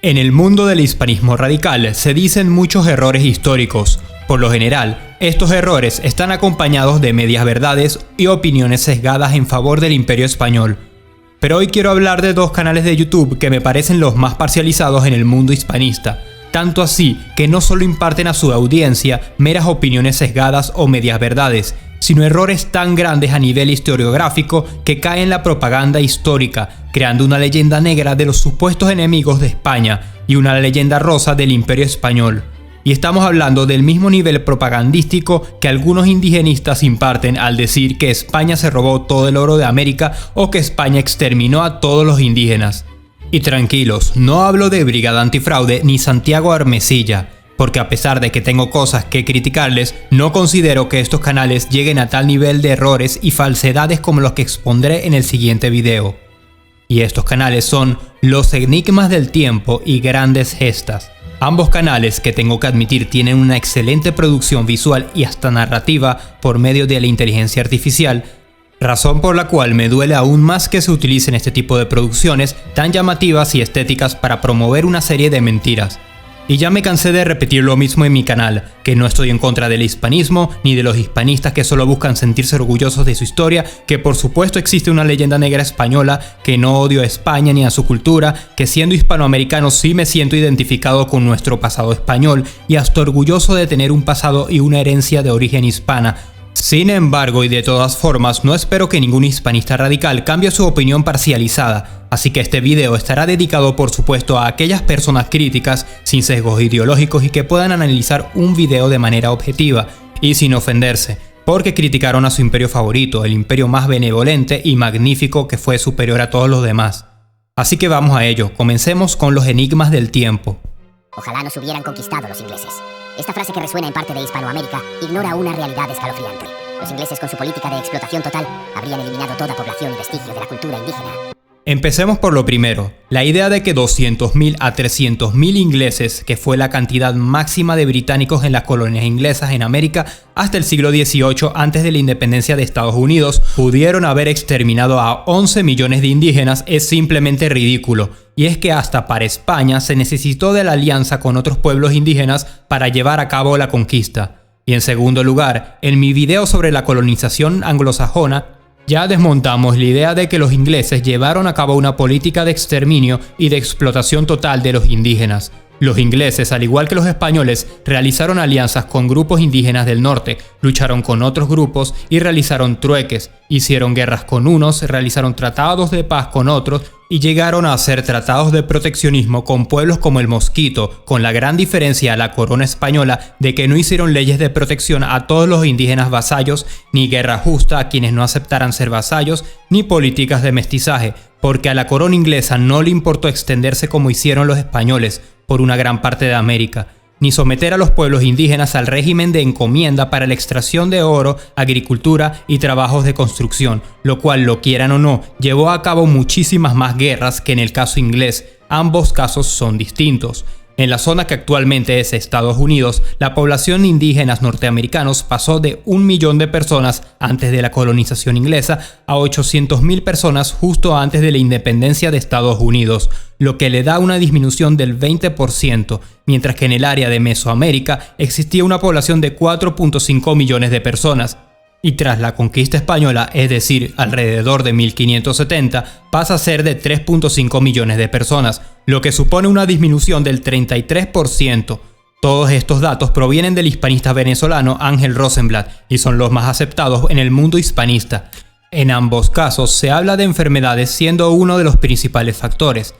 En el mundo del hispanismo radical se dicen muchos errores históricos. Por lo general, estos errores están acompañados de medias verdades y opiniones sesgadas en favor del Imperio Español. Pero hoy quiero hablar de dos canales de YouTube que me parecen los más parcializados en el mundo hispanista. Tanto así que no solo imparten a su audiencia meras opiniones sesgadas o medias verdades, sino errores tan grandes a nivel historiográfico que caen en la propaganda histórica, creando una leyenda negra de los supuestos enemigos de España y una leyenda rosa del Imperio Español. Y estamos hablando del mismo nivel propagandístico que algunos indigenistas imparten al decir que España se robó todo el oro de América o que España exterminó a todos los indígenas. Y tranquilos, no hablo de Brigada Antifraude ni Santiago Armesilla, porque a pesar de que tengo cosas que criticarles, no considero que estos canales lleguen a tal nivel de errores y falsedades como los que expondré en el siguiente video. Y estos canales son Los Enigmas del Tiempo y Grandes Gestas. Ambos canales, que tengo que admitir tienen una excelente producción visual y hasta narrativa por medio de la inteligencia artificial, razón por la cual me duele aún más que se utilicen este tipo de producciones tan llamativas y estéticas para promover una serie de mentiras. Y ya me cansé de repetir lo mismo en mi canal, que no estoy en contra del hispanismo ni de los hispanistas que solo buscan sentirse orgullosos de su historia, que por supuesto existe una leyenda negra española, que no odio a España ni a su cultura, que siendo hispanoamericano sí me siento identificado con nuestro pasado español y hasta orgulloso de tener un pasado y una herencia de origen hispana. Sin embargo, y de todas formas, no espero que ningún hispanista radical cambie su opinión parcializada, así que este video estará dedicado por supuesto a aquellas personas críticas, sin sesgos ideológicos y que puedan analizar un video de manera objetiva y sin ofenderse, porque criticaron a su imperio favorito, el imperio más benevolente y magnífico que fue superior a todos los demás. Así que vamos a ello, comencemos con los enigmas del tiempo. Ojalá nos hubieran conquistado los ingleses. Esta frase, que resuena en parte de Hispanoamérica, ignora una realidad escalofriante. Los ingleses, con su política de explotación total, habrían eliminado toda población y vestigio de la cultura indígena. Empecemos por lo primero, la idea de que 200.000 a 300.000 ingleses, que fue la cantidad máxima de británicos en las colonias inglesas en América hasta el siglo XVIII antes de la independencia de Estados Unidos, pudieron haber exterminado a 11 millones de indígenas es simplemente ridículo. Y es que hasta para España se necesitó de la alianza con otros pueblos indígenas para llevar a cabo la conquista. Y en segundo lugar, en mi video sobre la colonización anglosajona, ya desmontamos la idea de que los ingleses llevaron a cabo una política de exterminio y de explotación total de los indígenas. Los ingleses, al igual que los españoles, realizaron alianzas con grupos indígenas del norte, lucharon con otros grupos y realizaron trueques, hicieron guerras con unos, realizaron tratados de paz con otros y llegaron a hacer tratados de proteccionismo con pueblos como el Mosquito, con la gran diferencia a la corona española de que no hicieron leyes de protección a todos los indígenas vasallos, ni guerra justa a quienes no aceptaran ser vasallos, ni políticas de mestizaje, porque a la corona inglesa no le importó extenderse como hicieron los españoles por una gran parte de América, ni someter a los pueblos indígenas al régimen de encomienda para la extracción de oro, agricultura y trabajos de construcción, lo cual, lo quieran o no, llevó a cabo muchísimas más guerras que en el caso inglés. Ambos casos son distintos. En la zona que actualmente es Estados Unidos, la población de indígenas norteamericanos pasó de 1 millón de personas antes de la colonización inglesa a 800.000 personas justo antes de la independencia de Estados Unidos, lo que le da una disminución del 20%, mientras que en el área de Mesoamérica existía una población de 4.5 millones de personas. Y tras la conquista española, es decir, alrededor de 1570, pasa a ser de 3.5 millones de personas, lo que supone una disminución del 33%. Todos estos datos provienen del hispanista venezolano Ángel Rosenblatt y son los más aceptados en el mundo hispanista. En ambos casos se habla de enfermedades siendo uno de los principales factores.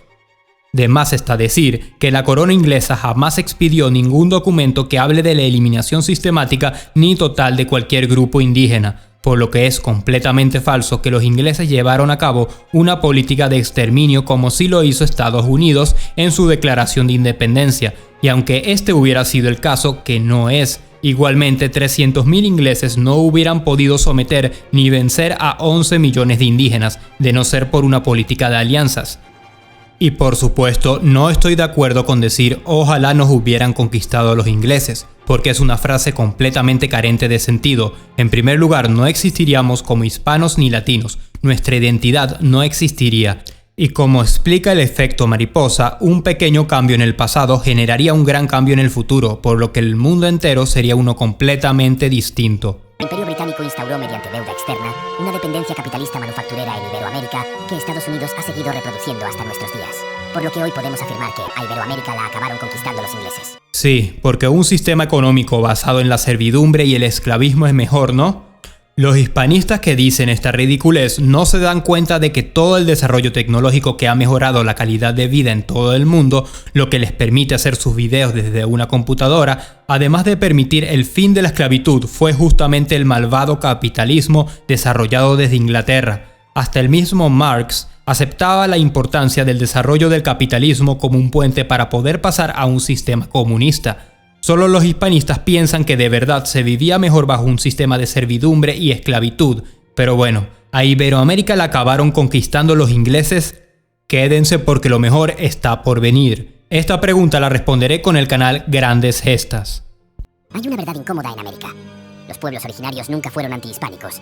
De más está decir que la corona inglesa jamás expidió ningún documento que hable de la eliminación sistemática ni total de cualquier grupo indígena, por lo que es completamente falso que los ingleses llevaron a cabo una política de exterminio como sí lo hizo Estados Unidos en su declaración de independencia, y aunque este hubiera sido el caso, que no es, igualmente 300.000 ingleses no hubieran podido someter ni vencer a 11 millones de indígenas, de no ser por una política de alianzas. Y por supuesto, no estoy de acuerdo con decir ojalá nos hubieran conquistado los ingleses, porque es una frase completamente carente de sentido. En primer lugar, no existiríamos como hispanos ni latinos, nuestra identidad no existiría. Y como explica el efecto mariposa, un pequeño cambio en el pasado generaría un gran cambio en el futuro, por lo que el mundo entero sería uno completamente distinto. El Imperio Británico instauró mediante deuda externa una dependencia capitalista manufacturera en Iberoamérica que Estados Unidos ha seguido reproduciendo hasta nuestros días. Por lo que hoy podemos afirmar que a Iberoamérica la acabaron conquistando los ingleses. Sí, porque un sistema económico basado en la servidumbre y el esclavismo es mejor, ¿no? Los hispanistas que dicen esta ridiculez no se dan cuenta de que todo el desarrollo tecnológico que ha mejorado la calidad de vida en todo el mundo, lo que les permite hacer sus videos desde una computadora, además de permitir el fin de la esclavitud, fue justamente el malvado capitalismo desarrollado desde Inglaterra. Hasta el mismo Marx aceptaba la importancia del desarrollo del capitalismo como un puente para poder pasar a un sistema comunista. Solo los hispanistas piensan que de verdad se vivía mejor bajo un sistema de servidumbre y esclavitud, pero bueno, a Iberoamérica la acabaron conquistando los ingleses. Quédense porque lo mejor está por venir. Esta pregunta la responderé con el canal Grandes Gestas. Hay una verdad incómoda en América. Los pueblos originarios nunca fueron antihispánicos.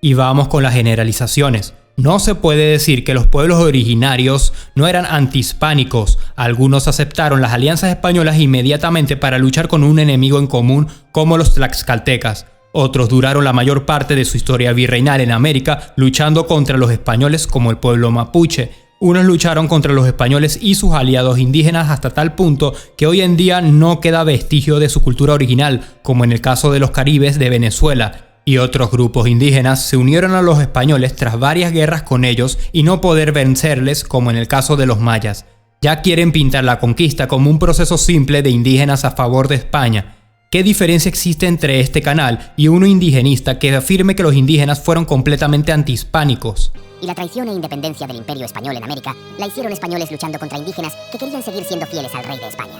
Y vamos con las generalizaciones. No se puede decir que los pueblos originarios no eran antihispánicos. Algunos aceptaron las alianzas españolas inmediatamente para luchar con un enemigo en común como los tlaxcaltecas. Otros duraron la mayor parte de su historia virreinal en América luchando contra los españoles como el pueblo mapuche. Unos lucharon contra los españoles y sus aliados indígenas hasta tal punto que hoy en día no queda vestigio de su cultura original, como en el caso de los caribes de Venezuela. Y otros grupos indígenas se unieron a los españoles tras varias guerras con ellos y no poder vencerles, como en el caso de los mayas. Ya quieren pintar la conquista como un proceso simple de indígenas a favor de España. ¿Qué diferencia existe entre este canal y uno indigenista que afirme que los indígenas fueron completamente antihispánicos? Y la traición e independencia del Imperio Español en América la hicieron españoles luchando contra indígenas que querían seguir siendo fieles al rey de España.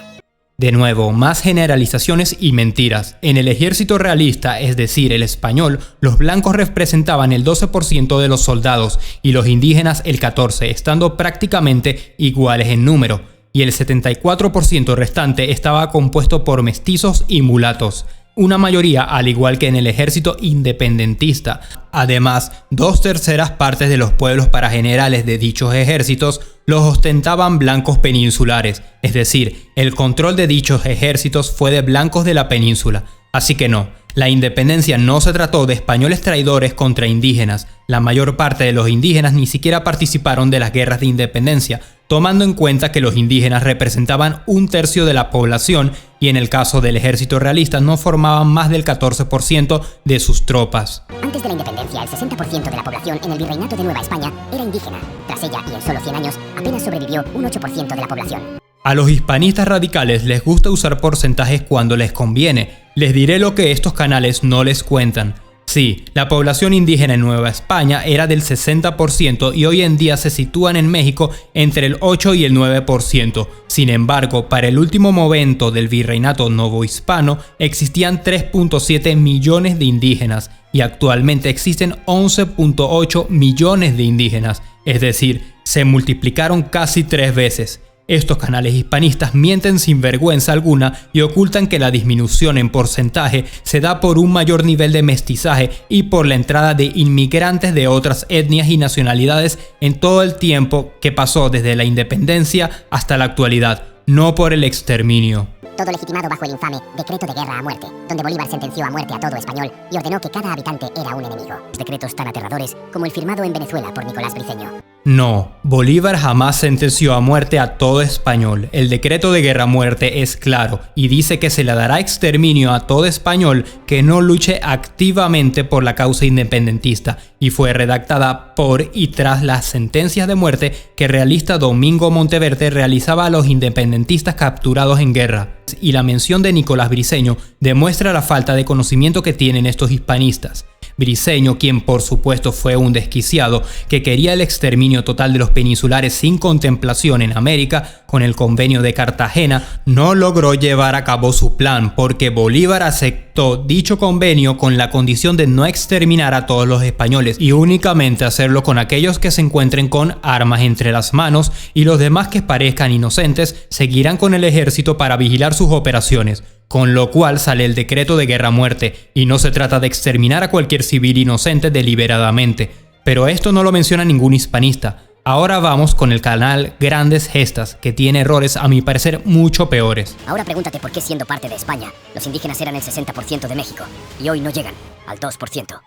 De nuevo, más generalizaciones y mentiras. En el ejército realista, es decir, el español, los blancos representaban el 12% de los soldados y los indígenas el 14%, estando prácticamente iguales en número, y el 74% restante estaba compuesto por mestizos y mulatos. Una mayoría al igual que en el ejército independentista. Además, 2/3 partes de los pueblos paragenerales de dichos ejércitos los ostentaban blancos peninsulares, es decir, el control de dichos ejércitos fue de blancos de la península. Así que no, la independencia no se trató de españoles traidores contra indígenas. La mayor parte de los indígenas ni siquiera participaron de las guerras de independencia, tomando en cuenta que los indígenas representaban 1/3 de la población y en el caso del ejército realista no formaban más del 14% de sus tropas. Antes de la independencia, el 60% de la población en el Virreinato de Nueva España era indígena. Tras ella, y en solo 100 años, apenas sobrevivió un 8% de la población. A los hispanistas radicales les gusta usar porcentajes cuando les conviene. Les diré lo que estos canales no les cuentan. Sí, la población indígena en Nueva España era del 60% y hoy en día se sitúan en México entre el 8 y el 9%. Sin embargo, para el último momento del virreinato novohispano existían 3.7 millones de indígenas y actualmente existen 11.8 millones de indígenas, es decir, se multiplicaron casi 3 veces. Estos canales hispanistas mienten sin vergüenza alguna y ocultan que la disminución en porcentaje se da por un mayor nivel de mestizaje y por la entrada de inmigrantes de otras etnias y nacionalidades en todo el tiempo que pasó desde la independencia hasta la actualidad, no por el exterminio. Todo legitimado bajo el infame Decreto de Guerra a Muerte, donde Bolívar sentenció a muerte a todo español y ordenó que cada habitante era un enemigo. Decretos tan aterradores como el firmado en Venezuela por Nicolás Briceño. No, Bolívar jamás sentenció a muerte a todo español. El decreto de guerra a muerte es claro y dice que se le dará exterminio a todo español que no luche activamente por la causa independentista y fue redactada por y tras las sentencias de muerte que el realista Domingo Monteverde realizaba a los independentistas capturados en guerra. Y la mención de Nicolás Briceño demuestra la falta de conocimiento que tienen estos hispanistas. Briceño, quien por supuesto fue un desquiciado que quería el exterminio total de los peninsulares sin contemplación en América, con el convenio de Cartagena, no logró llevar a cabo su plan porque Bolívar aceptó dicho convenio con la condición de no exterminar a todos los españoles y únicamente hacerlo con aquellos que se encuentren con armas entre las manos y los demás que parezcan inocentes seguirán con el ejército para vigilar sus operaciones. Con lo cual sale el decreto de guerra a muerte, y no se trata de exterminar a cualquier civil inocente deliberadamente. Pero esto no lo menciona ningún hispanista. Ahora vamos con el canal Grandes Gestas, que tiene errores a mi parecer mucho peores. Ahora pregúntate por qué, siendo parte de España, los indígenas eran el 60% de México y hoy no llegan al 2%.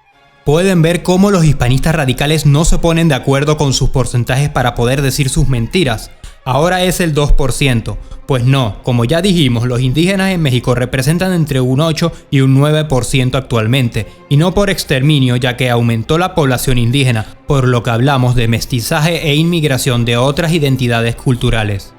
Pueden ver cómo los hispanistas radicales no se ponen de acuerdo con sus porcentajes para poder decir sus mentiras. Ahora es el 2%. Pues no, como ya dijimos, los indígenas en México representan entre un 8 y un 9% actualmente, y no por exterminio, ya que aumentó la población indígena, por lo que hablamos de mestizaje e inmigración de otras identidades culturales.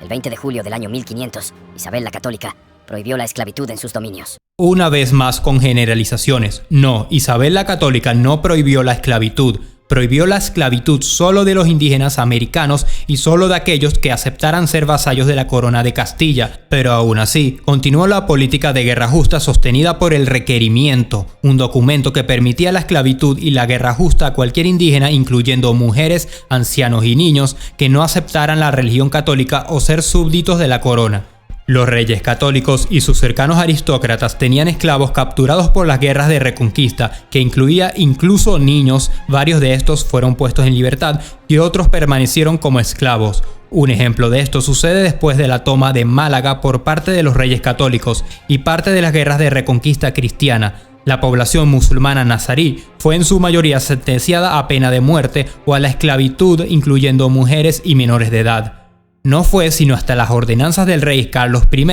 El 20 de julio del año 1500, Isabel la Católica prohibió la esclavitud en sus dominios. Una vez más con generalizaciones. No, Isabel la Católica no prohibió la esclavitud. Prohibió la esclavitud solo de los indígenas americanos y solo de aquellos que aceptaran ser vasallos de la corona de Castilla, pero aún así continuó la política de guerra justa sostenida por el Requerimiento, un documento que permitía la esclavitud y la guerra justa a cualquier indígena, incluyendo mujeres, ancianos y niños que no aceptaran la religión católica o ser súbditos de la corona. Los reyes católicos y sus cercanos aristócratas tenían esclavos capturados por las guerras de reconquista, que incluía incluso niños. Varios de estos fueron puestos en libertad y otros permanecieron como esclavos. Un ejemplo de esto sucede después de la toma de Málaga por parte de los reyes católicos y parte de las guerras de reconquista cristiana. La población musulmana nazarí fue en su mayoría sentenciada a pena de muerte o a la esclavitud, incluyendo mujeres y menores de edad. No fue sino hasta las ordenanzas del rey Carlos I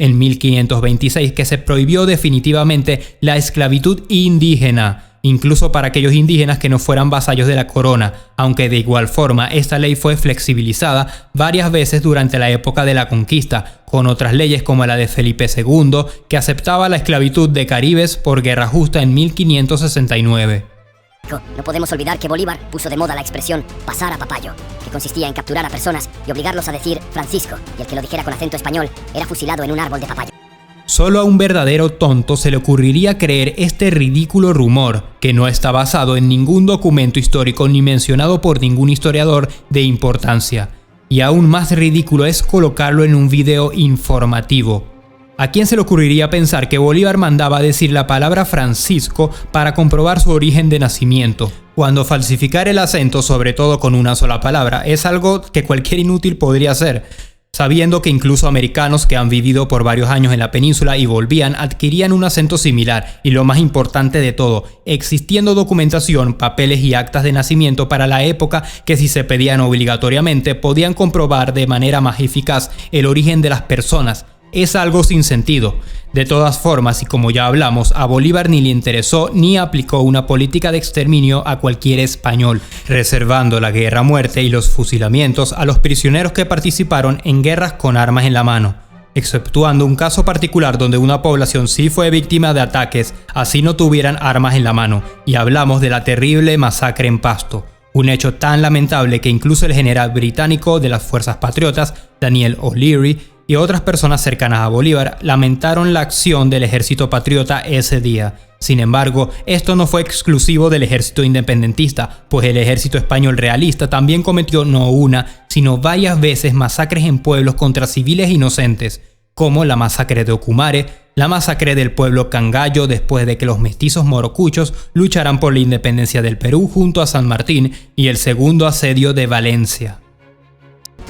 en 1526 que se prohibió definitivamente la esclavitud indígena, incluso para aquellos indígenas que no fueran vasallos de la corona, aunque de igual forma esta ley fue flexibilizada varias veces durante la época de la conquista, con otras leyes como la de Felipe II, que aceptaba la esclavitud de caribes por guerra justa en 1569. No podemos olvidar que Bolívar puso de moda la expresión pasar a papayo, que consistía en capturar a personas y obligarlos a decir Francisco, y el que lo dijera con acento español era fusilado en un árbol de papayo. Solo a un verdadero tonto se le ocurriría creer este ridículo rumor, que no está basado en ningún documento histórico ni mencionado por ningún historiador de importancia. Y aún más ridículo es colocarlo en un video informativo. ¿A quién se le ocurriría pensar que Bolívar mandaba a decir la palabra Francisco para comprobar su origen de nacimiento? Cuando falsificar el acento, sobre todo con una sola palabra, es algo que cualquier inútil podría hacer, sabiendo que incluso americanos que han vivido por varios años en la península y volvían adquirían un acento similar, y lo más importante de todo, existiendo documentación, papeles y actas de nacimiento para la época que, si se pedían obligatoriamente, podían comprobar de manera más eficaz el origen de las personas. Es algo sin sentido. De todas formas, y como ya hablamos, a Bolívar ni le interesó ni aplicó una política de exterminio a cualquier español, reservando la guerra a muerte y los fusilamientos a los prisioneros que participaron en guerras con armas en la mano, exceptuando un caso particular donde una población sí fue víctima de ataques, así no tuvieran armas en la mano, y hablamos de la terrible masacre en Pasto. Un hecho tan lamentable que incluso el general británico de las fuerzas patriotas, Daniel O'Leary, y otras personas cercanas a Bolívar lamentaron la acción del ejército patriota ese día. Sin embargo, esto no fue exclusivo del ejército independentista, pues el ejército español realista también cometió no una, sino varias veces masacres en pueblos contra civiles inocentes, como la masacre de Ocumare, la masacre del pueblo Cangallo después de que los mestizos morocuchos lucharan por la independencia del Perú junto a San Martín, y el segundo asedio de Valencia.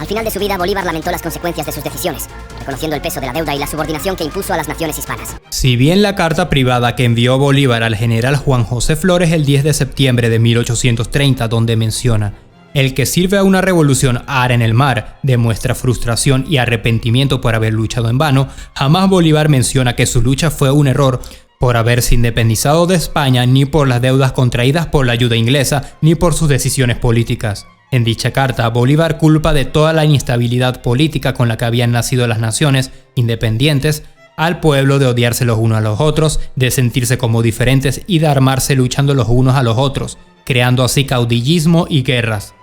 Al final de su vida, Bolívar lamentó las consecuencias de sus decisiones, reconociendo el peso de la deuda y la subordinación que impuso a las naciones hispanas. Si bien la carta privada que envió Bolívar al general Juan José Flores el 10 de septiembre de 1830, donde menciona: "El que sirve a una revolución ara en el mar, demuestra frustración y arrepentimiento por haber luchado en vano", jamás Bolívar menciona que su lucha fue un error por haberse independizado de España, ni por las deudas contraídas por la ayuda inglesa, ni por sus decisiones políticas. En dicha carta, Bolívar culpa de toda la inestabilidad política con la que habían nacido las naciones independientes al pueblo de odiarse los unos a los otros, de sentirse como diferentes y de armarse luchando los unos a los otros, creando así caudillismo y guerras.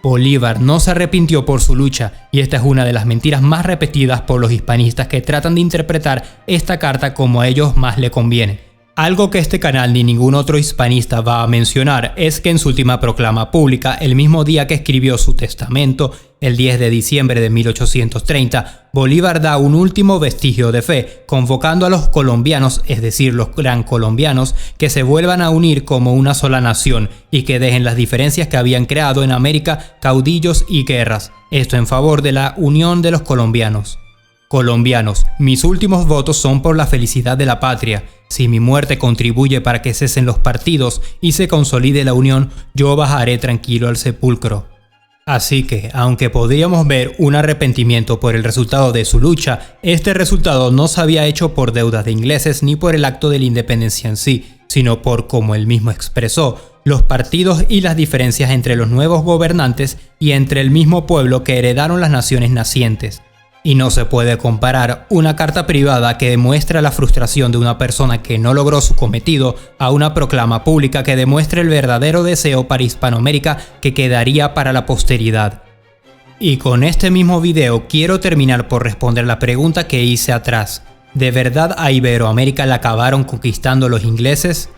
Bolívar no se arrepintió por su lucha, y esta es una de las mentiras más repetidas por los hispanistas que tratan de interpretar esta carta como a ellos más le conviene. Algo que este canal ni ningún otro hispanista va a mencionar es que en su última proclama pública, el mismo día que escribió su testamento, el 10 de diciembre de 1830, Bolívar da un último vestigio de fe, convocando a los colombianos, es decir, los gran colombianos, que se vuelvan a unir como una sola nación y que dejen las diferencias que habían creado en América caudillos y guerras, esto en favor de la unión de los colombianos. Colombianos, mis últimos votos son por la felicidad de la patria. Si mi muerte contribuye para que cesen los partidos y se consolide la unión, yo bajaré tranquilo al sepulcro. Así que, aunque podríamos ver un arrepentimiento por el resultado de su lucha, este resultado no se había hecho por deudas de ingleses ni por el acto de la independencia en sí, sino por, como él mismo expresó, los partidos y las diferencias entre los nuevos gobernantes y entre el mismo pueblo que heredaron las naciones nacientes. Y no se puede comparar una carta privada que demuestra la frustración de una persona que no logró su cometido a una proclama pública que demuestra el verdadero deseo para Hispanoamérica que quedaría para la posteridad. Y con este mismo video quiero terminar por responder la pregunta que hice atrás. ¿De verdad a Iberoamérica la acabaron conquistando los ingleses?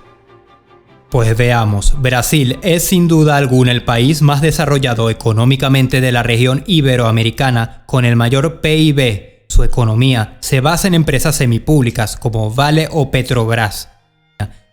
Pues veamos, Brasil es sin duda alguna el país más desarrollado económicamente de la región iberoamericana, con el mayor PIB. Su economía se basa en empresas semipúblicas como Vale o Petrobras.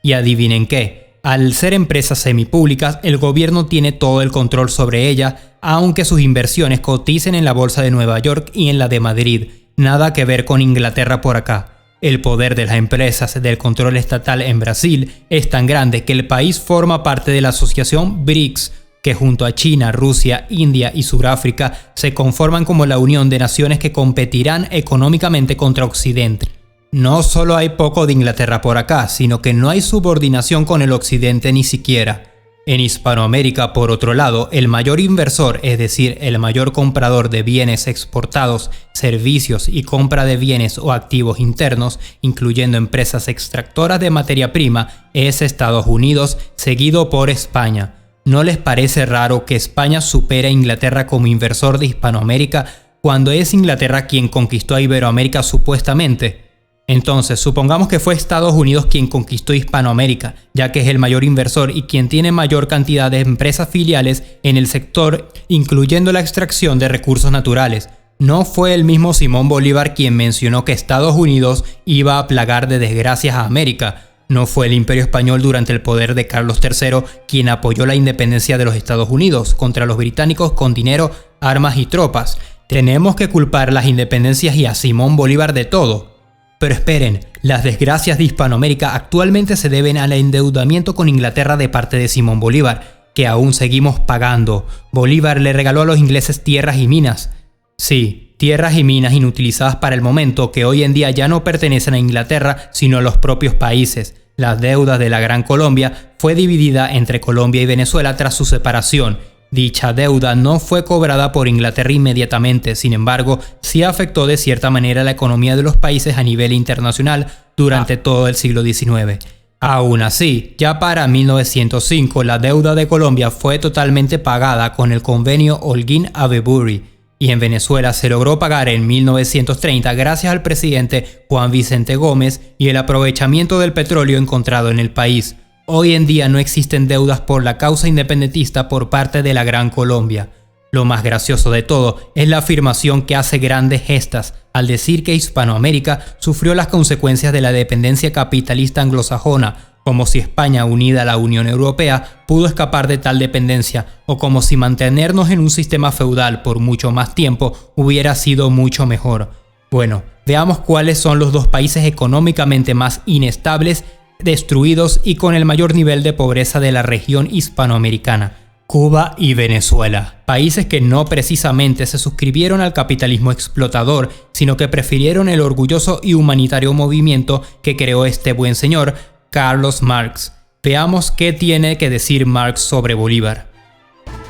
Y adivinen qué, al ser empresas semipúblicas, el gobierno tiene todo el control sobre ellas, aunque sus inversiones coticen en la bolsa de Nueva York y en la de Madrid. Nada que ver con Inglaterra por acá. El poder de las empresas del control estatal en Brasil es tan grande que el país forma parte de la asociación BRICS, que junto a China, Rusia, India y Sudáfrica se conforman como la unión de naciones que competirán económicamente contra Occidente. No solo hay poco de Inglaterra por acá, sino que no hay subordinación con el Occidente ni siquiera. En Hispanoamérica, por otro lado, el mayor inversor, es decir, el mayor comprador de bienes exportados, servicios y compra de bienes o activos internos, incluyendo empresas extractoras de materia prima, es Estados Unidos, seguido por España. ¿No les parece raro que España supere a Inglaterra como inversor de Hispanoamérica cuando es Inglaterra quien conquistó a Iberoamérica supuestamente? Entonces, supongamos que fue Estados Unidos quien conquistó Hispanoamérica, ya que es el mayor inversor y quien tiene mayor cantidad de empresas filiales en el sector, incluyendo la extracción de recursos naturales. ¿No fue el mismo Simón Bolívar quien mencionó que Estados Unidos iba a plagar de desgracias a América? ¿No fue el Imperio Español durante el poder de Carlos III quien apoyó la independencia de los Estados Unidos contra los británicos con dinero, armas y tropas? Tenemos que culpar las independencias y a Simón Bolívar de todo. Pero esperen, las desgracias de Hispanoamérica actualmente se deben al endeudamiento con Inglaterra de parte de Simón Bolívar, que aún seguimos pagando. Bolívar le regaló a los ingleses tierras y minas. Sí, tierras y minas inutilizadas para el momento que hoy en día ya no pertenecen a Inglaterra sino a los propios países. La deuda de la Gran Colombia fue dividida entre Colombia y Venezuela tras su separación. Dicha deuda no fue cobrada por Inglaterra inmediatamente, sin embargo, sí afectó de cierta manera la economía de los países a nivel internacional durante todo el siglo XIX. Aún así, ya para 1905 la deuda de Colombia fue totalmente pagada con el convenio Holguín-Avebury, y en Venezuela se logró pagar en 1930 gracias al presidente Juan Vicente Gómez y el aprovechamiento del petróleo encontrado en el país. Hoy en día no existen deudas por la causa independentista por parte de la Gran Colombia. Lo más gracioso de todo es la afirmación que hace grandes gestas al decir que Hispanoamérica sufrió las consecuencias de la dependencia capitalista anglosajona, como si España unida a la Unión Europea pudo escapar de tal dependencia, o como si mantenernos en un sistema feudal por mucho más tiempo hubiera sido mucho mejor. Bueno, veamos cuáles son los dos países económicamente más inestables, destruidos y con el mayor nivel de pobreza de la región hispanoamericana: Cuba y Venezuela, países que no precisamente se suscribieron al capitalismo explotador, sino que prefirieron el orgulloso y humanitario movimiento que creó este buen señor, Carlos Marx. Veamos qué tiene que decir Marx sobre Bolívar.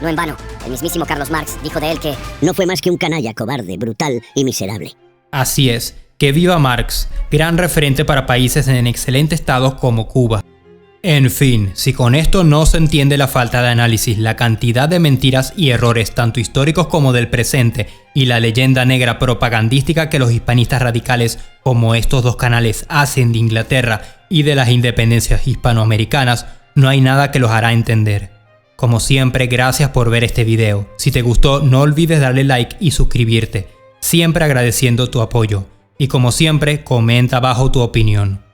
No en vano, el mismísimo Carlos Marx dijo de él que no fue más que un canalla, cobarde, brutal y miserable. Así es, que viva Marx, gran referente para países en excelente estado como Cuba. En fin, si con esto no se entiende la falta de análisis, la cantidad de mentiras y errores tanto históricos como del presente y la leyenda negra propagandística que los hispanistas radicales como estos dos canales hacen de Inglaterra y de las independencias hispanoamericanas, no hay nada que los hará entender. Como siempre, gracias por ver este video. Si te gustó, no olvides darle like y suscribirte, siempre agradeciendo tu apoyo. Y como siempre, comenta abajo tu opinión.